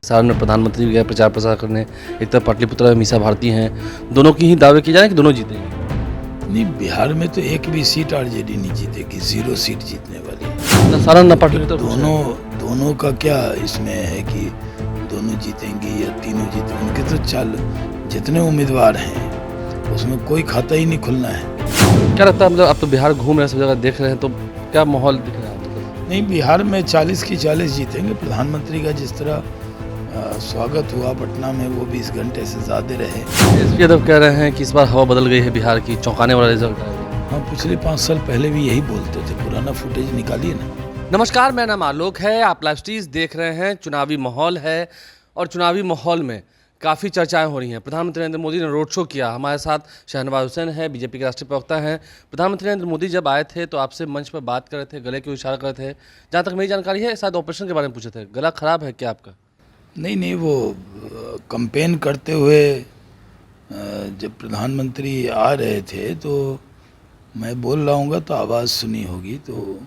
सारण में प्रधानमंत्री गए प्रचार प्रसार करने, एक तरफ पाटलिपुत्र में मीसा भारती हैं, दोनों की ही दावे किए जा रहे हैं कि दोनों जीतेंगे। नहीं, बिहार में तो एक भी सीट आरजेडी नहीं जीतेगी, 0 सीट जीतने वाली है। ना सारण ना पाटलिपुत्र दोनों का क्या इसमें है कि दोनों जीतेंगी या तीनों जीतेंगे, उनके तो जितने उम्मीदवार हैं उसमें कोई खाता ही नहीं खुलना है। क्या लगता है, मतलब आप तो बिहार घूम रहे हैं, सब जगह देख रहे हैं, तो क्या माहौल दिख रहा है? मतलब नहीं, बिहार में 40 की 40 जीतेंगे। प्रधानमंत्री का जिस तरह स्वागत हुआ पटना में, वो 20 घंटे से ज़्यादा रहे। एसपी यादव कह रहे हैं कि इस बार हवा बदल गई है, बिहार की चौंकाने वाला रिजल्ट आएगा। हाँ, पिछले 5 साल पहले भी यही बोलते थे, पुराना फुटेज निकालिए ना। नमस्कार, मेरा नाम आलोक है, आप लाइव स्ट्रीज देख रहे हैं। चुनावी माहौल है और चुनावी माहौल में काफ़ी चर्चाएं हो रही हैं। प्रधानमंत्री नरेंद्र मोदी ने रोड शो किया। हमारे साथ शहनवाज हुसैन है, बीजेपी के राष्ट्रीय प्रवक्ता हैं। प्रधानमंत्री नरेंद्र मोदी जब आए थे तो आपसे मंच पर बात कर रहे थे, गले को इशारा कर रहे थे। जहाँ तक मेरी जानकारी है, शायद ऑपरेशन के बारे में पूछे थे। गला खराब है क्या आपका? नहीं, वो कैंपेन करते हुए जब प्रधानमंत्री आ रहे थे तो मैं बोल रहा हूँगा तो आवाज़ सुनी होगी, तो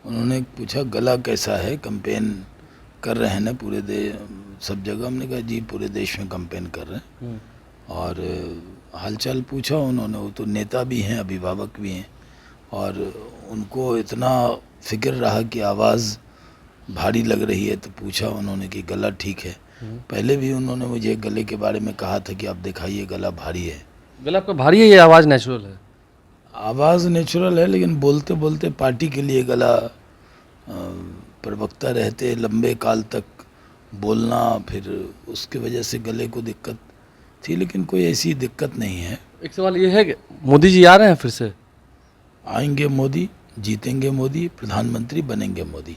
उन्होंने पूछा गला कैसा है, कैंपेन कर रहे हैं ना पूरे सब जगह। हमने कहा जी पूरे देश में कैंपेन कर रहे हैं, और हालचाल पूछा उन्होंने। वो तो नेता भी हैं, अभिभावक भी हैं, और उनको इतना फिक्र रहा कि आवाज़ भारी लग रही है, तो पूछा उन्होंने कि गला ठीक है। पहले भी उन्होंने मुझे गले के बारे में कहा था कि आप दिखाइए गला भारी है। गला आपका भारी है या आवाज़ नेचुरल है? आवाज़ नेचुरल है, लेकिन बोलते बोलते पार्टी के लिए गला, प्रवक्ता रहते लंबे काल तक बोलना, फिर उसके वजह से गले को दिक्कत थी, लेकिन कोई ऐसी दिक्कत नहीं है। एक सवाल ये है कि मोदी जी आ रहे हैं फिर से? आएंगे मोदी, जीतेंगे मोदी, प्रधानमंत्री बनेंगे मोदी,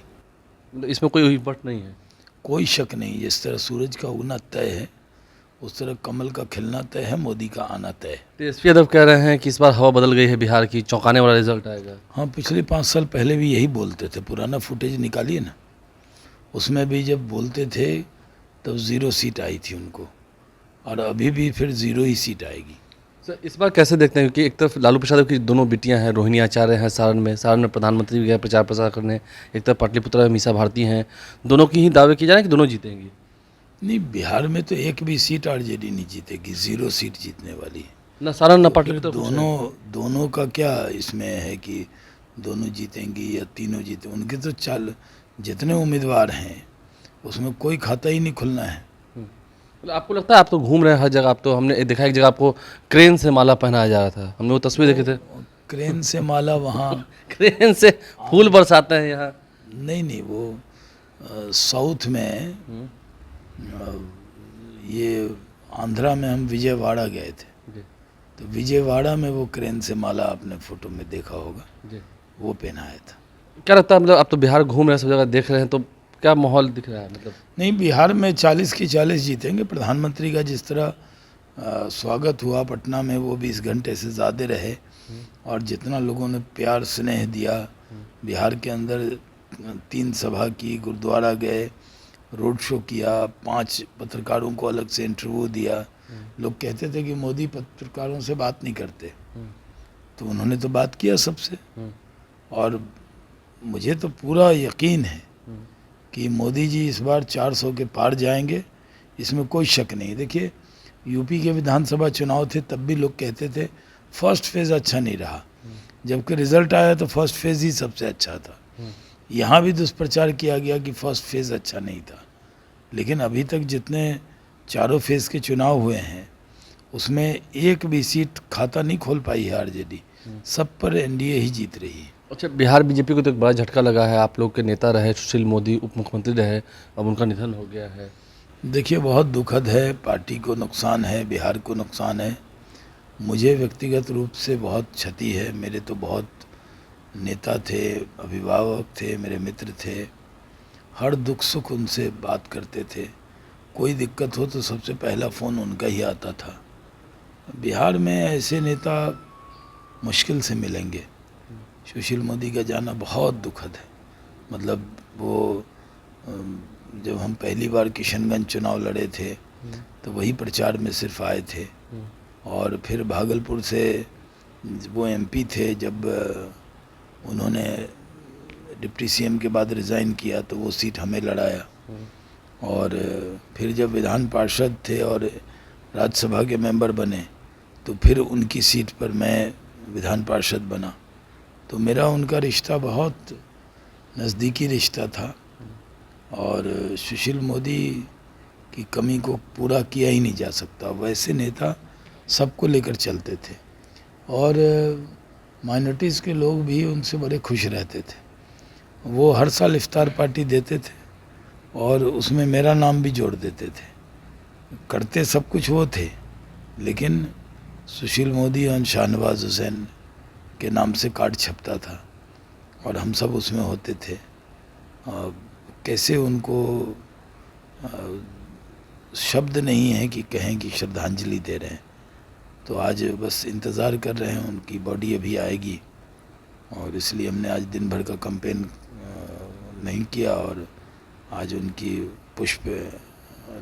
मतलब इसमें कोई बट नहीं है? कोई शक नहीं। जिस तरह सूरज का उगना तय है, उस तरह कमल का खिलना तय है, मोदी का आना तय है। तो एसपी यादव कह रहे हैं कि इस बार हवा बदल गई है, बिहार की चौंकाने वाला रिजल्ट आएगा। हाँ, पिछले 5 साल पहले भी यही बोलते थे, पुराना फुटेज निकालिए ना। उसमें भी जब बोलते थे तब 0 सीट आई थी उनको, और अभी भी फिर 0 ही सीट आएगी। सर, इस बार कैसे देखते हैं, क्योंकि एक तरफ लालू प्रसाद की दोनों बेटियां हैं, रोहिणी आचार्य हैं सारण में प्रधानमंत्री भी गए प्रचार प्रसार करने, एक तरफ पाटलिपुत्र में मीसा भारती हैं, दोनों की ही दावे किए जा रहे हैं कि दोनों जीतेंगी। नहीं, बिहार में तो एक भी सीट आरजेडी नहीं जीतेगी, 0 सीट जीतने वाली है। ना सारण ना तो फिर पाटलिपुत्र दोनों का क्या इसमें है कि दोनों जीतेंगी या तीनों जीते, उनके तो जितने उम्मीदवार हैं उसमें कोई खाता ही नहीं खुलना है। मतलब आपको लगता है, आप तो घूम रहे हैं हर जगह, आप तो हमने देखा एक जगह आपको क्रेन से माला पहनाया जा रहा था, हमने वो तस्वीर देखे थे। क्रेन से माला वहाँ क्रेन से फूल बरसाते हैं यहाँ। नहीं, वो साउथ में, ये आंध्रा में हम विजयवाड़ा गए थे, तो विजयवाड़ा में वो क्रेन से माला आपने फोटो में देखा होगा, वो पहनाया था। क्या लगता है, मतलब आप तो बिहार घूम रहे हैं, सब जगह देख रहे हैं, तो क्या माहौल दिख रहा है? मतलब नहीं, बिहार में 40 की 40 जीतेंगे। प्रधानमंत्री का जिस तरह स्वागत हुआ पटना में, वो 20 घंटे से ज़्यादा रहे, और जितना लोगों ने प्यार स्नेह दिया, बिहार के अंदर 3 सभा की, गुरुद्वारा गए, रोड शो किया, 5 पत्रकारों को अलग से इंटरव्यू दिया। लोग कहते थे कि मोदी पत्रकारों से बात नहीं करते, तो उन्होंने तो बात किया सबसे, और मुझे तो पूरा यकीन है कि मोदी जी इस बार 400 के पार जाएंगे, इसमें कोई शक नहीं। देखिए, यूपी के विधानसभा चुनाव थे, तब भी लोग कहते थे फर्स्ट फेज़ अच्छा नहीं रहा, जबकि रिजल्ट आया तो फर्स्ट फेज़ ही सबसे अच्छा था। यहाँ भी दुष्प्रचार किया गया कि फर्स्ट फेज़ अच्छा नहीं था, लेकिन अभी तक जितने चारों फेज़ के चुनाव हुए हैं उसमें एक भी सीट खाता नहीं खोल पाई है आरजेडी, सब पर एनडीए ही जीत रही है। अच्छा, बिहार बीजेपी को तो एक बड़ा झटका लगा है। आप लोग के नेता रहे सुशील मोदी, उप मुख्यमंत्री रहे, अब उनका निधन हो गया है। देखिए, बहुत दुखद है, पार्टी को नुकसान है, बिहार को नुकसान है, मुझे व्यक्तिगत रूप से बहुत क्षति है। मेरे तो बहुत नेता थे, अभिभावक थे, मेरे मित्र थे, हर दुख सुख उनसे बात करते थे, कोई दिक्कत हो तो सबसे पहला फ़ोन उनका ही आता था। बिहार में ऐसे नेता मुश्किल से मिलेंगे। सुशील मोदी का जाना बहुत दुखद है। मतलब वो जब हम पहली बार किशनगंज चुनाव लड़े थे तो वही प्रचार में सिर्फ आए थे, और फिर भागलपुर से वो एमपी थे, जब उन्होंने डिप्टी सीएम के बाद रिज़ाइन किया तो वो सीट हमें लड़ाया, और फिर जब विधान पार्षद थे और राज्यसभा के मेंबर बने तो फिर उनकी सीट पर मैं विधान पार्षद बना। तो मेरा उनका रिश्ता बहुत नज़दीकी रिश्ता था और सुशील मोदी की कमी को पूरा किया ही नहीं जा सकता। वैसे नेता सबको लेकर चलते थे और माइनॉरिटीज़ के लोग भी उनसे बड़े खुश रहते थे। वो हर साल इफ्तार पार्टी देते थे और उसमें मेरा नाम भी जोड़ देते थे। करते सब कुछ वो थे, लेकिन सुशील मोदी और शाहनवाज हुसैन के नाम से कार्ड छपता था और हम सब उसमें होते थे। कैसे उनको शब्द नहीं है कि कहें कि श्रद्धांजलि दे रहे हैं। तो आज बस इंतज़ार कर रहे हैं, उनकी बॉडी अभी आएगी और इसलिए हमने आज दिन भर का कैंपेन नहीं किया और आज उनकी पुष्प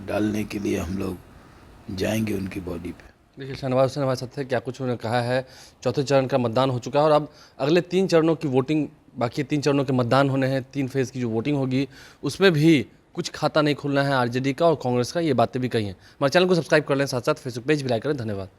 डालने के लिए हम लोग जाएंगे उनकी बॉडी पे। देखिए, शाहनवाज हुसैन हमारे साथ है, क्या कुछ उन्होंने कहा है। चौथे चरण का मतदान हो चुका है और अब अगले 3 चरणों की वोटिंग बाकी, 3 चरणों के मतदान होने हैं। 3 फेज़ की जो वोटिंग होगी उसमें भी कुछ खाता नहीं खुलना है आरजेडी का और कांग्रेस का, ये बातें भी कही हैं। हमारे चैनल को सब्सक्राइब कर लें, साथ साथ फेसबुक पेज भी लाइक करें। धन्यवाद।